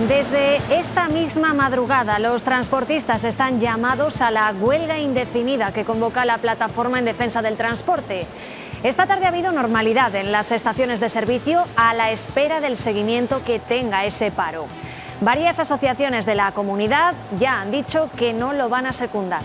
Desde esta misma madrugada, los transportistas están llamados a la huelga indefinida que convoca la Plataforma en Defensa del Transporte. Esta tarde ha habido normalidad en las estaciones de servicio a la espera del seguimiento que tenga ese paro. Varias asociaciones de la comunidad ya han dicho que no lo van a secundar.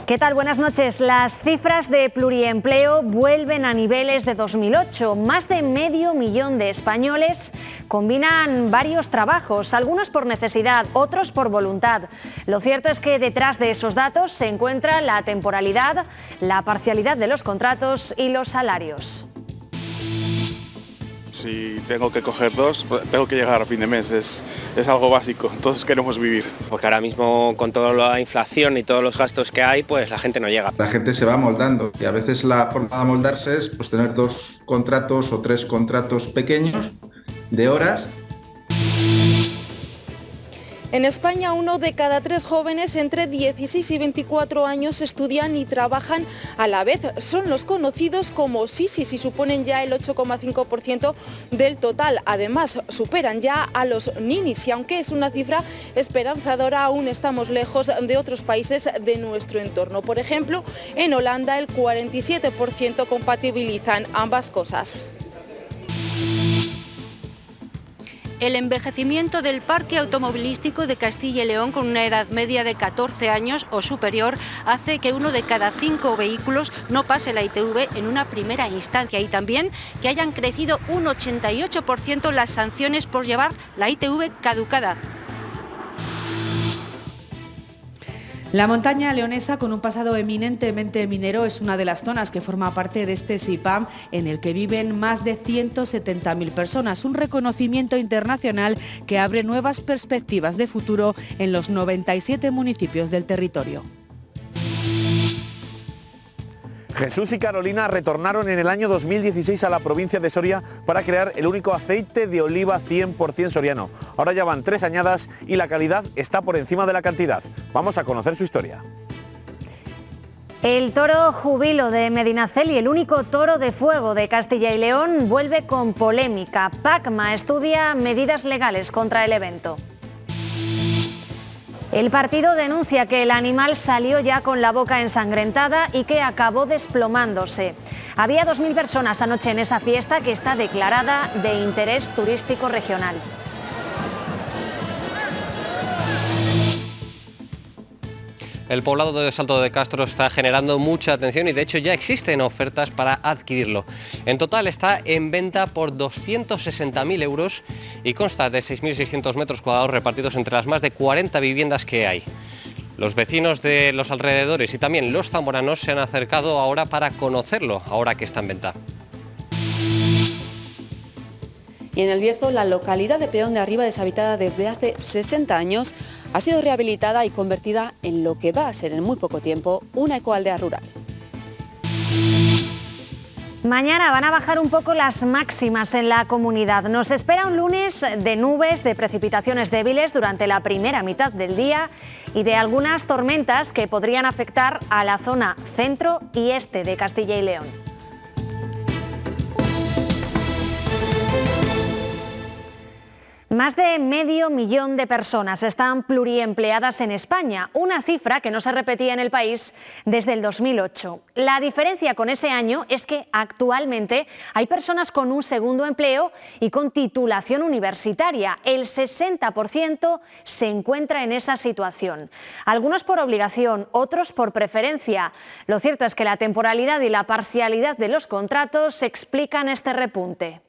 ¿Qué tal? Buenas noches. Las cifras de pluriempleo vuelven a niveles de 2008. Más de medio millón de españoles combinan varios trabajos, algunos por necesidad, otros por voluntad. Lo cierto es que detrás de esos datos se encuentra la temporalidad, la parcialidad de los contratos y los salarios. Si tengo que coger dos, tengo que llegar a fin de mes, es algo básico, todos queremos vivir. Porque ahora mismo con toda la inflación y todos los gastos que hay, pues la gente no llega. La gente se va amoldando y a veces la forma de amoldarse es pues, tener 2 contratos o 3 contratos pequeños de horas. En España, 1 de cada 3 jóvenes entre 16 y 24 años estudian y trabajan a la vez. Son los conocidos como sisis y suponen ya el 8,5% del total. Además, superan ya a los ninis y aunque es una cifra esperanzadora, aún estamos lejos de otros países de nuestro entorno. Por ejemplo, en Holanda el 47% compatibilizan ambas cosas. El envejecimiento del parque automovilístico de Castilla y León, con una edad media de 14 años o superior, hace que 1 de cada 5 vehículos no pase la ITV en una primera instancia y también que hayan crecido un 88% las sanciones por llevar la ITV caducada. La montaña leonesa, con un pasado eminentemente minero, es una de las zonas que forma parte de este SIPAM, en el que viven más de 170.000 personas. Un reconocimiento internacional que abre nuevas perspectivas de futuro en los 97 municipios del territorio. Jesús y Carolina retornaron en el año 2016 a la provincia de Soria para crear el único aceite de oliva 100% soriano. Ahora ya van 3 añadas y la calidad está por encima de la cantidad. Vamos a conocer su historia. El toro Jubilo de Medinaceli, el único toro de fuego de Castilla y León, vuelve con polémica. PACMA estudia medidas legales contra el evento. El partido denuncia que el animal salió ya con la boca ensangrentada y que acabó desplomándose. Había 2.000 personas anoche en esa fiesta que está declarada de interés turístico regional. El poblado de Salto de Castro está generando mucha atención y de hecho ya existen ofertas para adquirirlo. En total está en venta por 260.000 euros y consta de 6.600 metros cuadrados repartidos entre las más de 40 viviendas que hay. Los vecinos de los alrededores y también los zamoranos se han acercado ahora para conocerlo, ahora que está en venta. Y en El Bierzo, la localidad de Peón de Arriba, deshabitada desde hace 60 años, ha sido rehabilitada y convertida en lo que va a ser en muy poco tiempo una ecoaldea rural. Mañana van a bajar un poco las máximas en la comunidad. Nos espera un lunes de nubes, de precipitaciones débiles durante la primera mitad del día y de algunas tormentas que podrían afectar a la zona centro y este de Castilla y León. Más de medio millón de personas están pluriempleadas en España, una cifra que no se repetía en el país desde el 2008. La diferencia con ese año es que actualmente hay personas con un segundo empleo y con titulación universitaria. El 60% se encuentra en esa situación. Algunos por obligación, otros por preferencia. Lo cierto es que la temporalidad y la parcialidad de los contratos explican este repunte.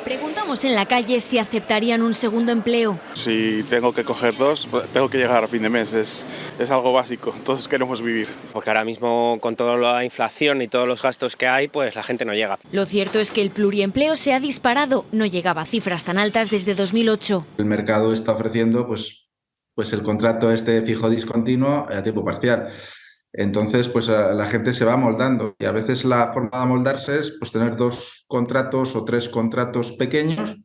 Preguntamos en la calle si aceptarían un segundo empleo. Si tengo que coger dos, tengo que llegar a fin de mes, es algo básico, todos queremos vivir. Porque ahora mismo con toda la inflación y todos los gastos que hay, pues la gente no llega. Lo cierto es que el pluriempleo se ha disparado, no llegaba a cifras tan altas desde 2008. El mercado está ofreciendo pues el contrato este fijo discontinuo a tiempo parcial. Entonces, pues la gente se va amoldando y a veces la forma de amoldarse es pues tener 2 contratos o 3 contratos pequeños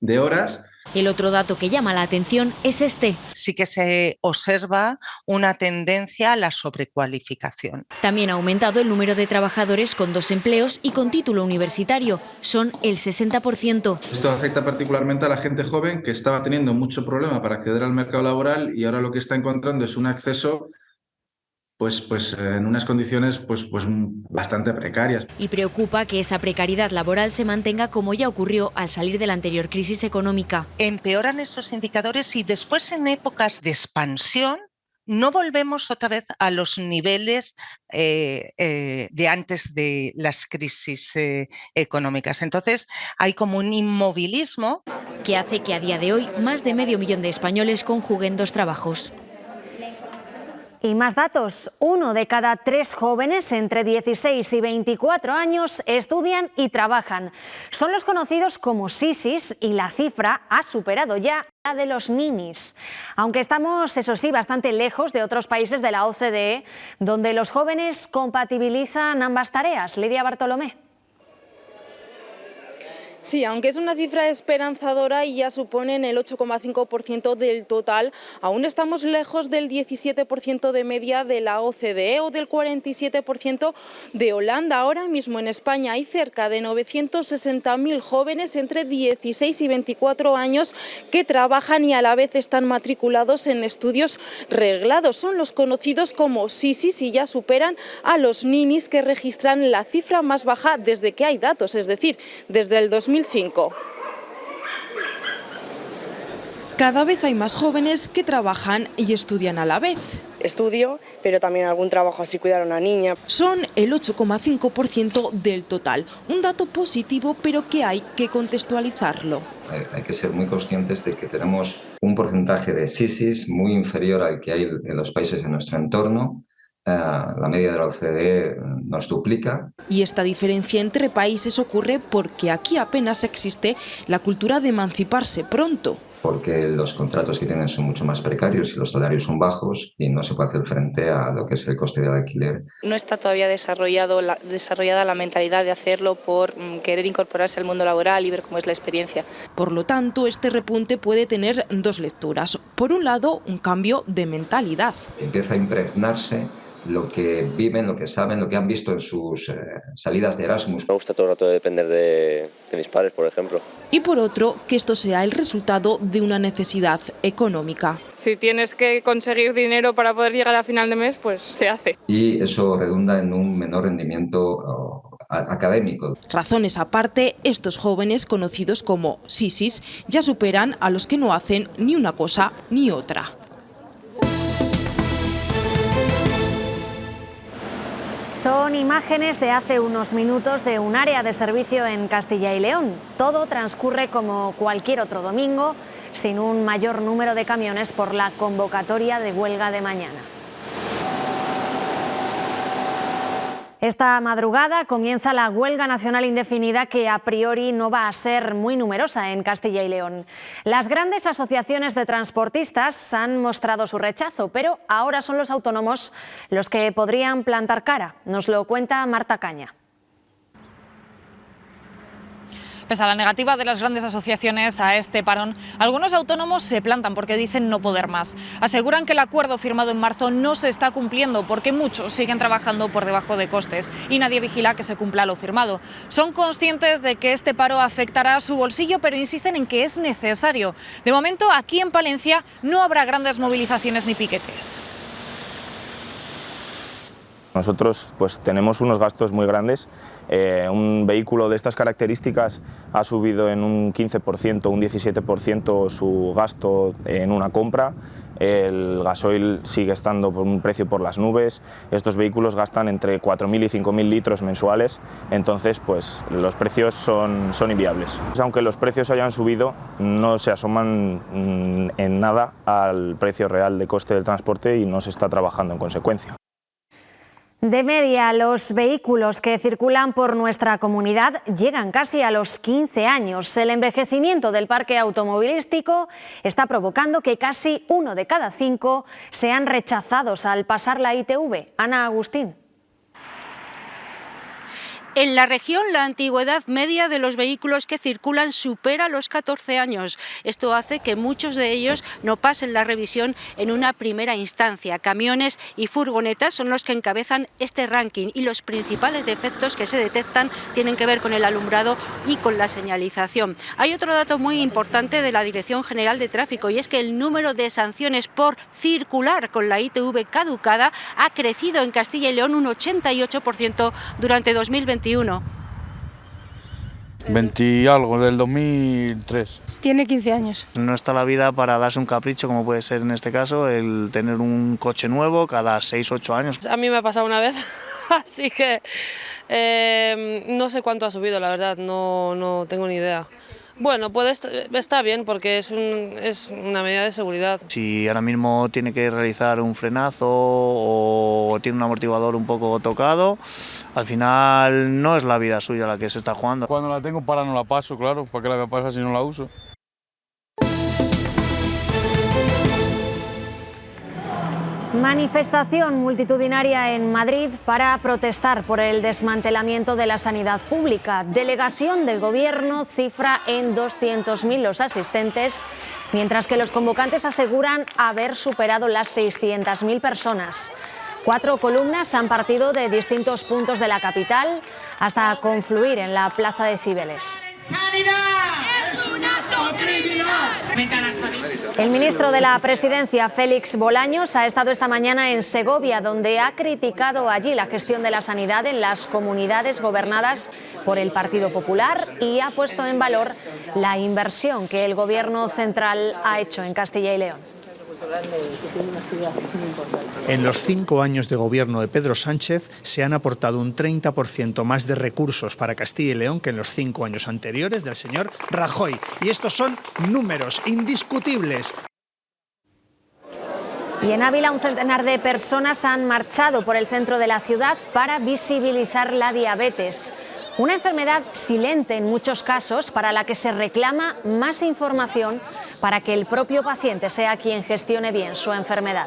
de horas. El otro dato que llama la atención es este. Sí que se observa una tendencia a la sobrecualificación. También ha aumentado el número de trabajadores con 2 empleos y con título universitario. Son el 60%. Esto afecta particularmente a la gente joven que estaba teniendo mucho problema para acceder al mercado laboral y ahora lo que está encontrando es un acceso pues en unas condiciones pues bastante precarias. Y preocupa que esa precariedad laboral se mantenga como ya ocurrió al salir de la anterior crisis económica. Empeoran esos indicadores y después en épocas de expansión no volvemos otra vez a los niveles de antes de las crisis económicas. Entonces hay como un inmovilismo que hace que a día de hoy más de medio millón de españoles conjuguen 2 trabajos. Y más datos. 1 de cada 3 jóvenes entre 16 y 24 años estudian y trabajan. Son los conocidos como sisis y la cifra ha superado ya la de los ninis. Aunque estamos, eso sí, bastante lejos de otros países de la OCDE, donde los jóvenes compatibilizan ambas tareas. Lidia Bartolomé. Sí, aunque es una cifra esperanzadora y ya suponen el 8,5% del total, aún estamos lejos del 17% de media de la OCDE o del 47% de Holanda. Ahora mismo en España hay cerca de 960.000 jóvenes entre 16 y 24 años que trabajan y a la vez están matriculados en estudios reglados. Son los conocidos como sisis y ya superan a los ninis, que registran la cifra más baja desde que hay datos, es decir, desde el 2005. Cada vez hay más jóvenes que trabajan y estudian a la vez. Estudio, pero también algún trabajo, así cuidar a una niña. Son el 8,5% del total. Un dato positivo, pero que hay que contextualizarlo. Hay que ser muy conscientes de que tenemos un porcentaje de sisis muy inferior al que hay en los países de nuestro entorno. La media de la OCDE nos duplica. Y esta diferencia entre países ocurre porque aquí apenas existe la cultura de emanciparse pronto. Porque los contratos que tienen son mucho más precarios y los salarios son bajos y no se puede hacer frente a lo que es el coste del alquiler. No está todavía desarrollada la mentalidad de hacerlo por querer incorporarse al mundo laboral y ver cómo es la experiencia. Por lo tanto, este repunte puede tener 2 lecturas. Por un lado, un cambio de mentalidad. Empieza a impregnarse lo que viven, lo que saben, lo que han visto en sus salidas de Erasmus. Me gusta todo el rato depender de mis padres, por ejemplo. Y por otro, que esto sea el resultado de una necesidad económica. Si tienes que conseguir dinero para poder llegar a final de mes, pues se hace. Y eso redunda en un menor rendimiento académico. Razones aparte, estos jóvenes conocidos como sisis ya superan a los que no hacen ni una cosa ni otra. Son imágenes de hace unos minutos de un área de servicio en Castilla y León. Todo transcurre como cualquier otro domingo, sin un mayor número de camiones por la convocatoria de huelga de mañana. Esta madrugada comienza la huelga nacional indefinida, que a priori no va a ser muy numerosa en Castilla y León. Las grandes asociaciones de transportistas han mostrado su rechazo, pero ahora son los autónomos los que podrían plantar cara. Nos lo cuenta Marta Caña. Pese a la negativa de las grandes asociaciones a este parón, algunos autónomos se plantan porque dicen no poder más. Aseguran que el acuerdo firmado en marzo no se está cumpliendo porque muchos siguen trabajando por debajo de costes y nadie vigila que se cumpla lo firmado. Son conscientes de que este paro afectará a su bolsillo, pero insisten en que es necesario. De momento, aquí en Palencia no habrá grandes movilizaciones ni piquetes. Nosotros pues tenemos unos gastos muy grandes. Un vehículo de estas características ha subido en un 15%, un 17% su gasto en una compra. El gasoil sigue estando por un precio por las nubes. Estos vehículos gastan entre 4.000 y 5.000 litros mensuales, entonces pues los precios son inviables. Aunque los precios hayan subido, no se asoman en nada al precio real de coste del transporte y no se está trabajando en consecuencia. De media, los vehículos que circulan por nuestra comunidad llegan casi a los 15 años. El envejecimiento del parque automovilístico está provocando que casi 1 de cada 5 sean rechazados al pasar la ITV. Ana Agustín. En la región, la antigüedad media de los vehículos que circulan supera los 14 años. Esto hace que muchos de ellos no pasen la revisión en una primera instancia. Camiones y furgonetas son los que encabezan este ranking y los principales defectos que se detectan tienen que ver con el alumbrado y con la señalización. Hay otro dato muy importante de la Dirección General de Tráfico y es que el número de sanciones por circular con la ITV caducada ha crecido en Castilla y León un 88% durante 2021. 20 y algo, del 2003. Tiene 15 años. No está la vida para darse un capricho, como puede ser en este caso, el tener un coche nuevo cada 6-8 años. A mí me ha pasado una vez, así que no sé cuánto ha subido, la verdad, no tengo ni idea. Bueno, está bien porque es una medida de seguridad. Si ahora mismo tiene que realizar un frenazo o tiene un amortiguador un poco tocado, al final no es la vida suya la que se está jugando. Cuando la tengo para no la paso, claro, ¿para qué la voy a pasar si no la uso? Manifestación multitudinaria en Madrid para protestar por el desmantelamiento de la sanidad pública. Delegación del Gobierno cifra en 200.000 los asistentes, mientras que los convocantes aseguran haber superado las 600.000 personas. 4 columnas han partido de distintos puntos de la capital hasta confluir en la Plaza de Cibeles. ¡Sanidad! ¡Es un acto criminal! El ministro de la Presidencia, Félix Bolaños, ha estado esta mañana en Segovia, donde ha criticado allí la gestión de la sanidad en las comunidades gobernadas por el Partido Popular y ha puesto en valor la inversión que el Gobierno central ha hecho en Castilla y León. En los 5 años de gobierno de Pedro Sánchez se han aportado un 30% más de recursos para Castilla y León que en los 5 años anteriores del señor Rajoy. Y estos son números indiscutibles. Y en Ávila, un centenar de personas han marchado por el centro de la ciudad para visibilizar la diabetes. Una enfermedad silente en muchos casos para la que se reclama más información para que el propio paciente sea quien gestione bien su enfermedad.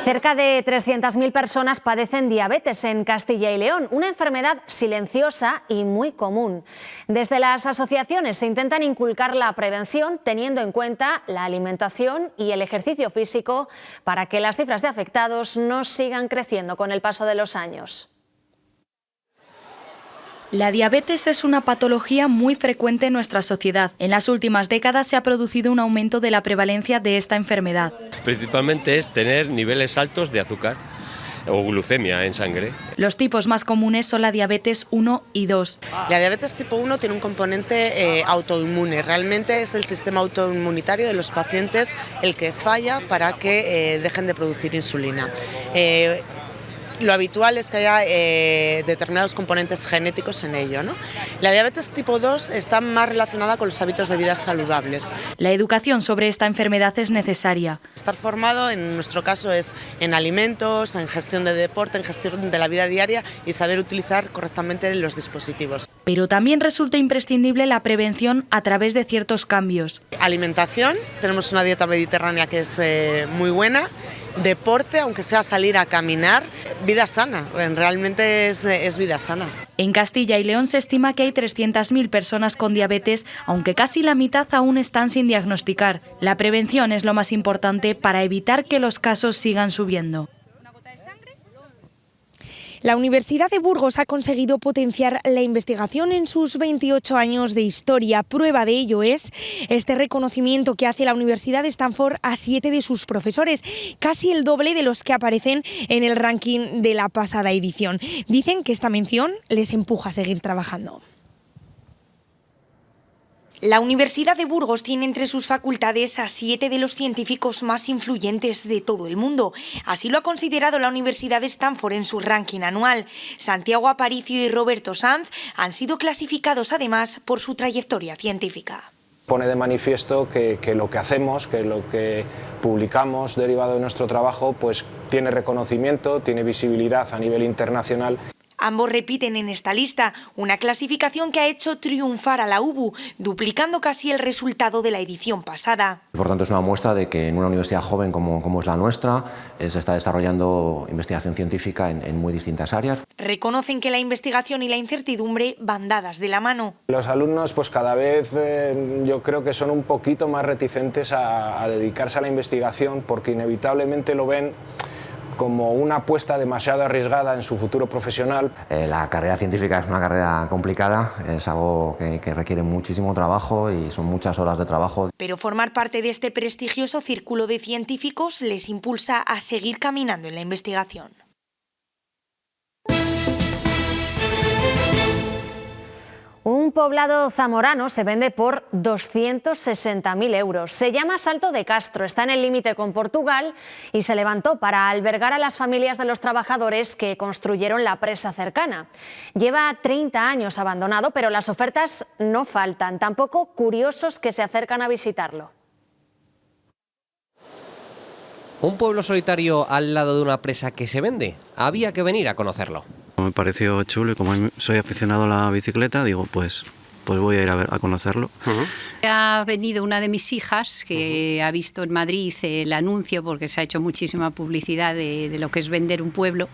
Cerca de 300.000 personas padecen diabetes en Castilla y León, una enfermedad silenciosa y muy común. Desde las asociaciones se intentan inculcar la prevención teniendo en cuenta la alimentación y el ejercicio físico para que las cifras de afectados no sigan creciendo con el paso de los años. La diabetes es una patología muy frecuente en nuestra sociedad. En las últimas décadas se ha producido un aumento de la prevalencia de esta enfermedad. Principalmente es tener niveles altos de azúcar o glucemia en sangre. Los tipos más comunes son la diabetes 1 y 2. La diabetes tipo 1 tiene un componente autoinmune. Realmente es el sistema autoinmunitario de los pacientes el que falla para que dejen de producir insulina. Lo habitual es que haya determinados componentes genéticos en ello, ¿no? La diabetes tipo 2 está más relacionada con los hábitos de vida saludables. La educación sobre esta enfermedad es necesaria. Estar formado, en nuestro caso, es en alimentos, en gestión de deporte, en gestión de la vida diaria y saber utilizar correctamente los dispositivos. Pero también resulta imprescindible la prevención a través de ciertos cambios. Alimentación, tenemos una dieta mediterránea que es muy buena. Deporte, aunque sea salir a caminar, vida sana, realmente es vida sana. En Castilla y León se estima que hay 300.000 personas con diabetes, aunque casi la mitad aún están sin diagnosticar. La prevención es lo más importante para evitar que los casos sigan subiendo. La Universidad de Burgos ha conseguido potenciar la investigación en sus 28 años de historia. Prueba de ello es este reconocimiento que hace la Universidad de Stanford a 7 de sus profesores, casi el doble de los que aparecen en el ranking de la pasada edición. Dicen que esta mención les empuja a seguir trabajando. La Universidad de Burgos tiene entre sus facultades a 7 de los científicos más influyentes de todo el mundo. Así lo ha considerado la Universidad de Stanford en su ranking anual. Santiago Aparicio y Roberto Sanz han sido clasificados además por su trayectoria científica. Pone de manifiesto que lo que hacemos, que lo que publicamos derivado de nuestro trabajo, pues tiene reconocimiento, tiene visibilidad a nivel internacional. Ambos repiten en esta lista, una clasificación que ha hecho triunfar a la UBU, duplicando casi el resultado de la edición pasada. Por tanto, es una muestra de que en una universidad joven como es la nuestra, se está desarrollando investigación científica en muy distintas áreas. Reconocen que la investigación y la incertidumbre van dadas de la mano. Los alumnos pues cada vez yo creo que son un poquito más reticentes a dedicarse a la investigación porque inevitablemente lo ven como una apuesta demasiado arriesgada en su futuro profesional. La carrera científica es una carrera complicada, es algo que requiere muchísimo trabajo y son muchas horas de trabajo. Pero formar parte de este prestigioso círculo de científicos les impulsa a seguir caminando en la investigación. Un poblado zamorano se vende por 260.000 euros. Se llama Salto de Castro, está en el límite con Portugal y se levantó para albergar a las familias de los trabajadores que construyeron la presa cercana. Lleva 30 años abandonado, pero las ofertas no faltan, tampoco curiosos que se acercan a visitarlo. Un pueblo solitario al lado de una presa que se vende. Había que venir a conocerlo. Me pareció chulo y como soy aficionado a la bicicleta, digo, pues voy a ir a conocerlo. Ha venido una de mis hijas que ha visto en Madrid el anuncio, porque se ha hecho muchísima publicidad de lo que es vender un pueblo,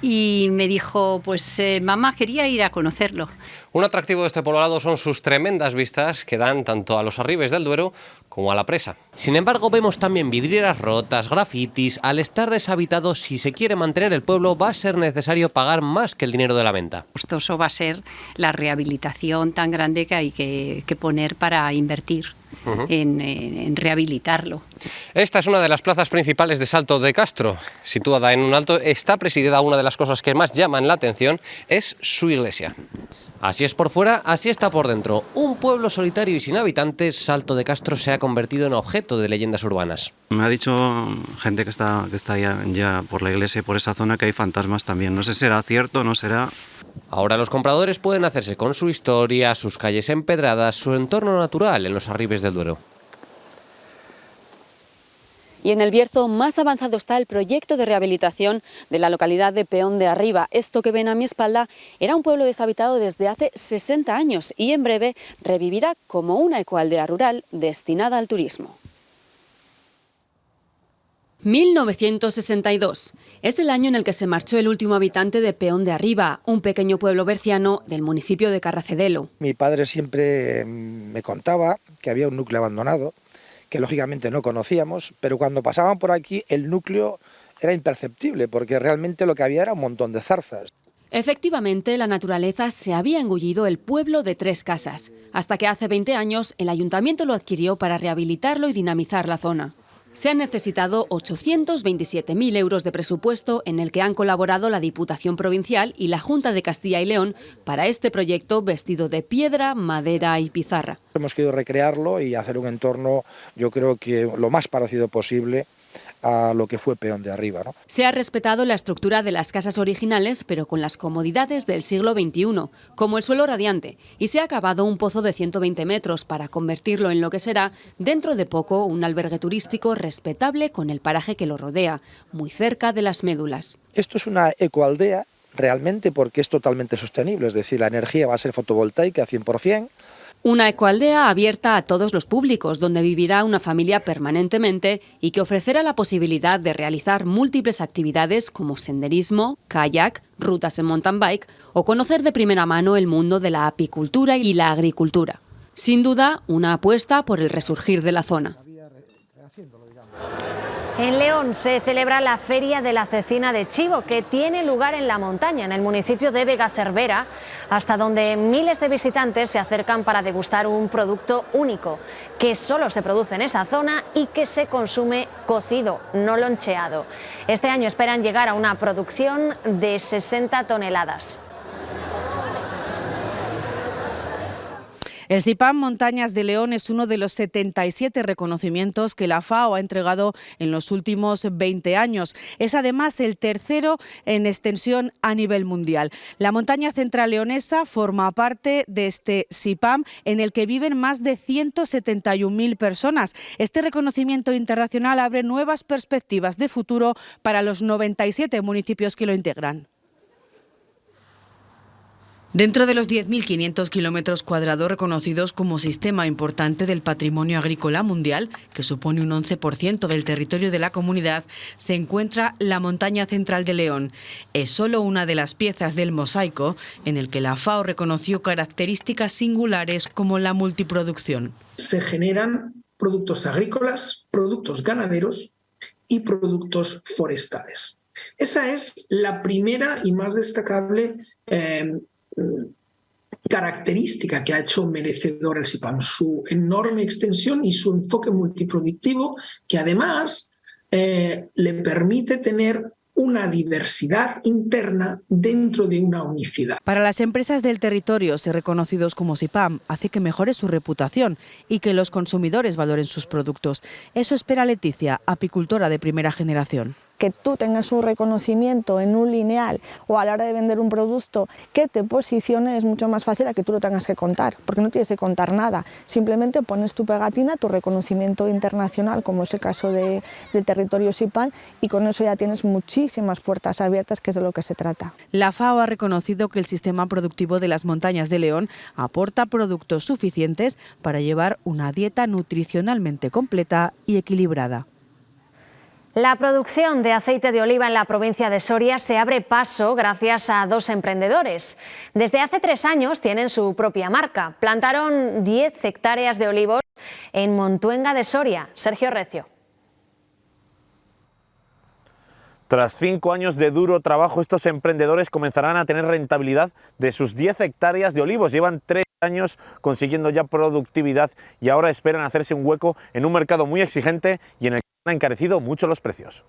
y me dijo, pues mamá, quería ir a conocerlo. Un atractivo de este poblado son sus tremendas vistas que dan tanto a los arribes del Duero como a la presa. Sin embargo, vemos también vidrieras rotas, grafitis. Al estar deshabitado, si se quiere mantener el pueblo, va a ser necesario pagar más que el dinero de la venta. Costoso va a ser la rehabilitación tan grande que hay que poner para invertir en rehabilitarlo. Esta es una de las plazas principales de Salto de Castro. Situada en un alto, está presidida. Una de las cosas que más llaman la atención es su iglesia. Así es por fuera, así está por dentro. Un pueblo solitario y sin habitantes, Salto de Castro se ha convertido en objeto de leyendas urbanas. Me ha dicho gente que está ya por la iglesia y por esa zona que hay fantasmas también. No sé si será cierto, no será. Ahora los compradores pueden hacerse con su historia, sus calles empedradas, su entorno natural en los arribes del Duero. Y en el Bierzo más avanzado está el proyecto de rehabilitación de la localidad de Peón de Arriba. Esto que ven a mi espalda era un pueblo deshabitado desde hace 60 años y en breve revivirá como una ecoaldea rural destinada al turismo. 1962. Es el año en el que se marchó el último habitante de Peón de Arriba, un pequeño pueblo berciano del municipio de Carracedelo. Mi padre siempre me contaba que había un núcleo abandonado, que lógicamente no conocíamos, pero cuando pasaban por aquí el núcleo era imperceptible, porque realmente lo que había era un montón de zarzas. Efectivamente, la naturaleza se había engullido el pueblo de 3 casas, hasta que hace 20 años el ayuntamiento lo adquirió para rehabilitarlo y dinamizar la zona. Se han necesitado 827.000 euros de presupuesto en el que han colaborado la Diputación Provincial y la Junta de Castilla y León para este proyecto vestido de piedra, madera y pizarra. Hemos querido recrearlo y hacer un entorno, yo creo que lo más parecido posible a lo que fue Peón de Arriba, ¿no? Se ha respetado la estructura de las casas originales, pero con las comodidades del siglo XXI, como el suelo radiante, y se ha acabado un pozo de 120 metros para convertirlo en lo que será, dentro de poco, un albergue turístico respetable con el paraje que lo rodea, muy cerca de las médulas. Esto es una ecoaldea realmente porque es totalmente sostenible, es decir, la energía va a ser fotovoltaica 100%. Una ecoaldea abierta a todos los públicos, donde vivirá una familia permanentemente y que ofrecerá la posibilidad de realizar múltiples actividades como senderismo, kayak, rutas en mountain bike o conocer de primera mano el mundo de la apicultura y la agricultura. Sin duda, una apuesta por el resurgir de la zona. En León se celebra la Feria de la Cecina de Chivo, que tiene lugar en la montaña, en el municipio de Vega-Cervera, hasta donde miles de visitantes se acercan para degustar un producto único, que solo se produce en esa zona y que se consume cocido, no loncheado. Este año esperan llegar a una producción de 60 toneladas. El CIPAM Montañas de León es uno de los 77 reconocimientos que la FAO ha entregado en los últimos 20 años. Es además el tercero en extensión a nivel mundial. La montaña central leonesa forma parte de este CIPAM en el que viven más de 171.000 personas. Este reconocimiento internacional abre nuevas perspectivas de futuro para los 97 municipios que lo integran. Dentro de los 10.500 kilómetros cuadrados reconocidos como sistema importante del patrimonio agrícola mundial, que supone un 11% del territorio de la comunidad, se encuentra la montaña central de León. Es solo una de las piezas del mosaico en el que la FAO reconoció características singulares como la multiproducción. Se generan productos agrícolas, productos ganaderos y productos forestales. Esa es la primera y más destacable característica que ha hecho merecedor el CIPAM, su enorme extensión y su enfoque multiproductivo, que además le permite tener una diversidad interna dentro de una unicidad. Para las empresas del territorio, ser reconocidos como CIPAM hace que mejore su reputación y que los consumidores valoren sus productos. Eso espera Leticia, apicultora de primera generación. Que tú tengas un reconocimiento en un lineal o a la hora de vender un producto que te posicione es mucho más fácil a que tú lo tengas que contar, porque no tienes que contar nada. Simplemente pones tu pegatina, tu reconocimiento internacional, como es el caso del territorio CIPAM, y con eso ya tienes muchísimas puertas abiertas, que es de lo que se trata. La FAO ha reconocido que el sistema productivo de las montañas de León aporta productos suficientes para llevar una dieta nutricionalmente completa y equilibrada. La producción de aceite de oliva en la provincia de Soria se abre paso gracias a dos emprendedores. Desde hace 3 años tienen su propia marca. Plantaron 10 hectáreas de olivos en Montuenga de Soria. Sergio Recio. Tras 5 años de duro trabajo, estos emprendedores comenzarán a tener rentabilidad de sus 10 hectáreas de olivos. Llevan 3 años consiguiendo ya productividad y ahora esperan hacerse un hueco en un mercado muy exigente y en el que han encarecido mucho los precios.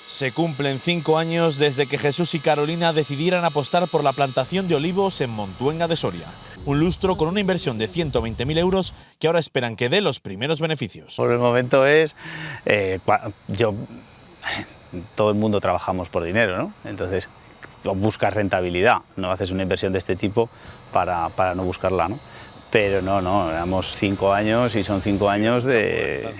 Se cumplen 5 años desde que Jesús y Carolina decidieran apostar por la plantación de olivos en Montuenga de Soria. Un lustro con una inversión de 120.000 euros que ahora esperan que dé los primeros beneficios. Por el momento es, todo el mundo trabajamos por dinero, ¿no? Entonces buscas rentabilidad, no haces una inversión de este tipo para no buscarla, ¿no? Pero no, éramos 5 años y son 5 años de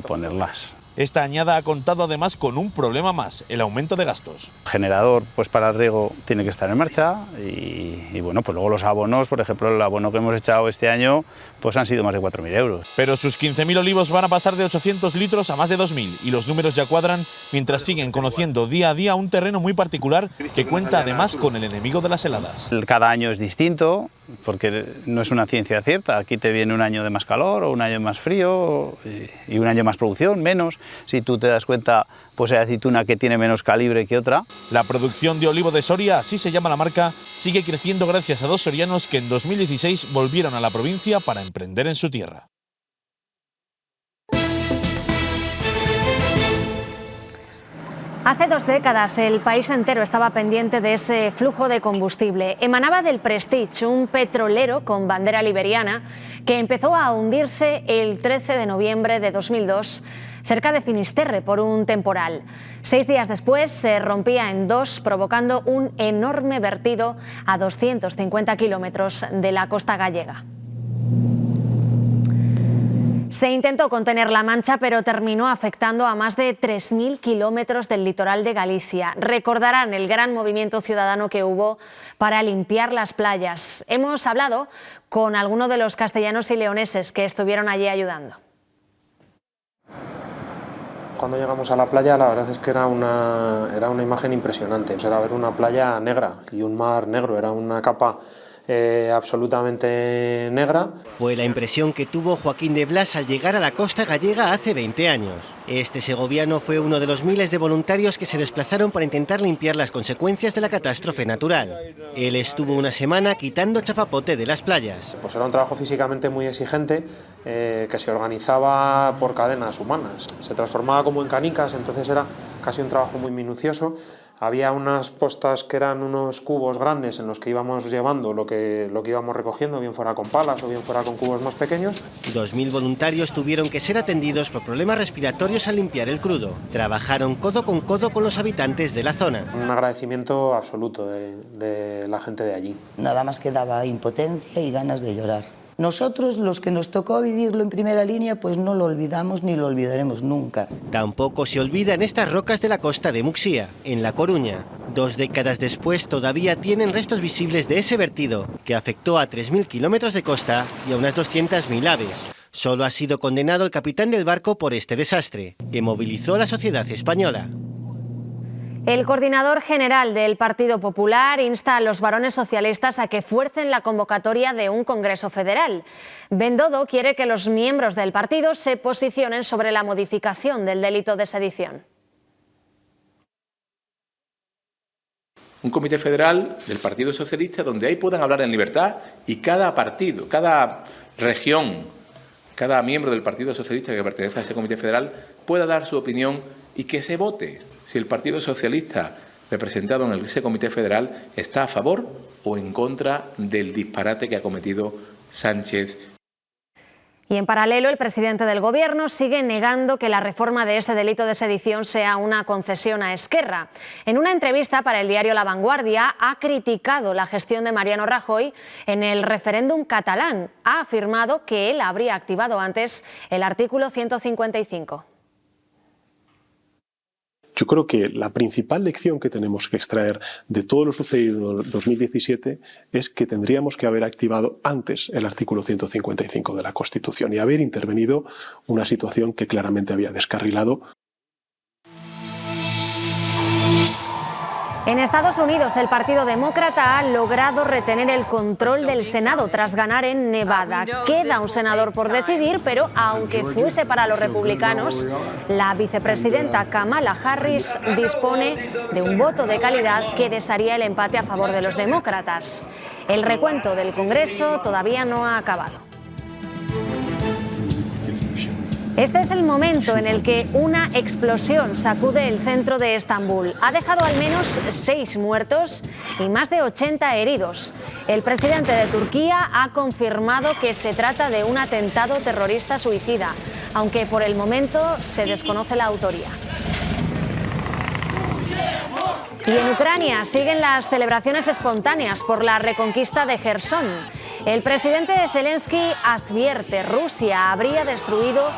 ponerlas. Esta añada ha contado además con un problema más, el aumento de gastos. El generador pues para el riego tiene que estar en marcha y bueno, pues luego los abonos, por ejemplo, el abono que hemos echado este año pues han sido más de 4.000 euros. Pero sus 15.000 olivos van a pasar de 800 litros a más de 2.000 y los números ya cuadran mientras siguen conociendo día a día un terreno muy particular que cuenta además con el enemigo de las heladas. Cada año es distinto porque no es una ciencia cierta, aquí te viene un año de más calor o un año más frío y un año más producción, menos. Si tú te das cuenta, pues hay aceituna que tiene menos calibre que otra. La producción de olivo de Soria, así se llama la marca, sigue creciendo gracias a 2 sorianos que en 2016 volvieron a la provincia para emprender en su tierra. Hace 2 décadas el país entero estaba pendiente de ese flujo de combustible. Emanaba del Prestige, un petrolero con bandera liberiana que empezó a hundirse el 13 de noviembre de 2002 cerca de Finisterre por un temporal. 6 días después se rompía en 2, provocando un enorme vertido a 250 kilómetros de la costa gallega. Se intentó contener la mancha, pero terminó afectando a más de 3.000 kilómetros del litoral de Galicia. Recordarán el gran movimiento ciudadano que hubo para limpiar las playas. Hemos hablado con algunos de los castellanos y leoneses que estuvieron allí ayudando. Cuando llegamos a la playa, la verdad es que era una imagen impresionante. Era ver una playa negra y un mar negro, era una capa absolutamente negra. Fue la impresión que tuvo Joaquín de Blas al llegar a la costa gallega hace 20 años. Este segoviano fue uno de los miles de voluntarios que se desplazaron para intentar limpiar las consecuencias de la catástrofe natural. Él estuvo una semana quitando chapapote de las playas. Pues era un trabajo físicamente muy exigente que se organizaba por cadenas humanas. Se transformaba como en canicas, entonces era casi un trabajo muy minucioso. Había unas postas que eran unos cubos grandes en los que íbamos llevando lo que íbamos recogiendo, bien fuera con palas o bien fuera con cubos más pequeños. 2.000 voluntarios tuvieron que ser atendidos por problemas respiratorios al limpiar el crudo. Trabajaron codo con los habitantes de la zona. Un agradecimiento absoluto de la gente de allí. Nada más que daba impotencia y ganas de llorar. Nosotros, los que nos tocó vivirlo en primera línea, pues no lo olvidamos ni lo olvidaremos nunca. Tampoco se olvidan estas rocas de la costa de Muxía, en La Coruña. 2 décadas después todavía tienen restos visibles de ese vertido, que afectó a 3.000 kilómetros de costa y a unas 200.000 aves. Solo ha sido condenado el capitán del barco por este desastre, que movilizó a la sociedad española. El coordinador general del Partido Popular insta a los varones socialistas a que fuercen la convocatoria de un Congreso Federal. Bendodo quiere que los miembros del partido se posicionen sobre la modificación del delito de sedición. Un comité federal del Partido Socialista donde ahí puedan hablar en libertad y cada partido, cada región, cada miembro del Partido Socialista que pertenece a ese comité federal pueda dar su opinión y que se vote si el Partido Socialista representado en ese comité federal está a favor o en contra del disparate que ha cometido Sánchez. Y en paralelo, el presidente del Gobierno sigue negando que la reforma de ese delito de sedición sea una concesión a Esquerra. En una entrevista para el diario La Vanguardia, ha criticado la gestión de Mariano Rajoy en el referéndum catalán. Ha afirmado que él habría activado antes el artículo 155. Yo creo que la principal lección que tenemos que extraer de todo lo sucedido en 2017 es que tendríamos que haber activado antes el artículo 155 de la Constitución y haber intervenido una situación que claramente había descarrilado. En Estados Unidos, el Partido Demócrata ha logrado retener el control del Senado tras ganar en Nevada. Queda un senador por decidir, pero aunque fuese para los republicanos, la vicepresidenta Kamala Harris dispone de un voto de calidad que desharía el empate a favor de los demócratas. El recuento del Congreso todavía no ha acabado. Este es el momento en el que una explosión sacude el centro de Estambul. Ha dejado al menos 6 muertos y más de 80 heridos. El presidente de Turquía ha confirmado que se trata de un atentado terrorista suicida, aunque por el momento se desconoce la autoría. Y en Ucrania siguen las celebraciones espontáneas por la reconquista de Jersón. El presidente Zelensky advierte que Rusia habría destruido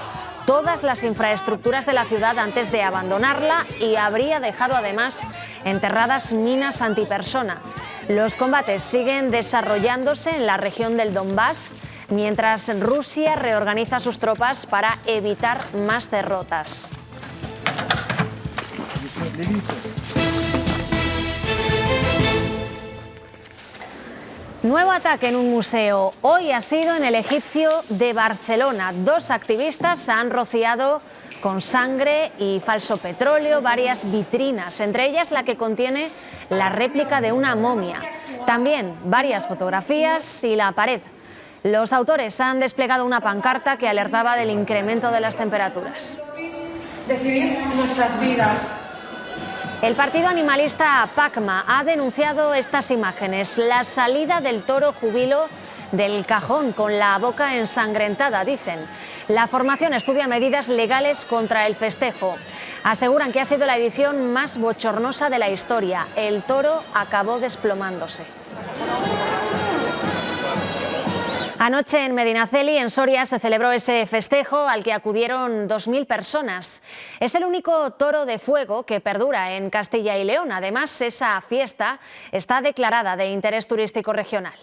todas las infraestructuras de la ciudad antes de abandonarla y habría dejado además enterradas minas antipersona. Los combates siguen desarrollándose en la región del Donbass, mientras Rusia reorganiza sus tropas para evitar más derrotas. Nuevo ataque en un museo. Hoy ha sido en el Egipcio de Barcelona. 2 activistas han rociado con sangre y falso petróleo varias vitrinas, entre ellas la que contiene la réplica de una momia. También varias fotografías y la pared. Los autores han desplegado una pancarta que alertaba del incremento de las temperaturas. Decidir nuestras vidas. El partido animalista PACMA ha denunciado estas imágenes. La salida del toro Jubilo del cajón con la boca ensangrentada, dicen. La formación estudia medidas legales contra el festejo. Aseguran que ha sido la edición más bochornosa de la historia. El toro acabó desplomándose. Anoche en Medinaceli, en Soria, se celebró ese festejo al que acudieron 2.000 personas. Es el único toro de fuego que perdura en Castilla y León. Además, esa fiesta está declarada de interés turístico regional.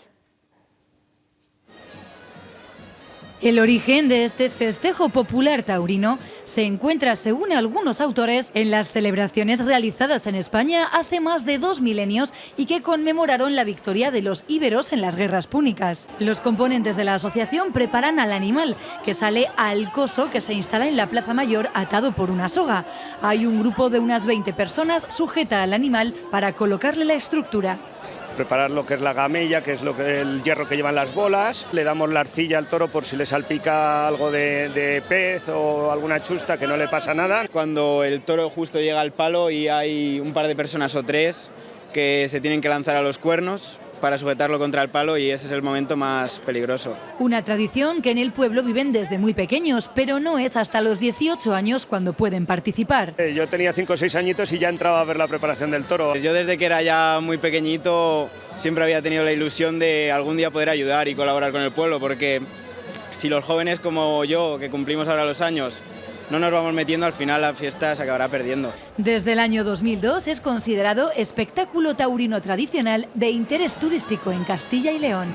El origen de este festejo popular taurino se encuentra, según algunos autores, en las celebraciones realizadas en España hace más de 2 milenios y que conmemoraron la victoria de los íberos en las guerras púnicas. Los componentes de la asociación preparan al animal, que sale al coso que se instala en la Plaza Mayor atado por una soga. Hay un grupo de unas 20 personas sujeta al animal para colocarle la estructura. Preparar lo que es la gamella, que es el hierro que llevan las bolas. Le damos la arcilla al toro por si le salpica algo de pez o alguna chusta, que no le pasa nada. Cuando el toro justo llega al palo y hay un par de personas o 3 que se tienen que lanzar a los cuernos para sujetarlo contra el palo y ese es el momento más peligroso. Una tradición que en el pueblo viven desde muy pequeños, pero no es hasta los 18 años cuando pueden participar. Yo tenía 5 o 6 añitos y ya entraba a ver la preparación del toro. Yo desde que era ya muy pequeñito siempre había tenido la ilusión de algún día poder ayudar y colaborar con el pueblo, porque si los jóvenes como yo, que cumplimos ahora los años, no nos vamos metiendo, al final la fiesta se acabará perdiendo. Desde el año 2002 es considerado espectáculo taurino tradicional de interés turístico en Castilla y León.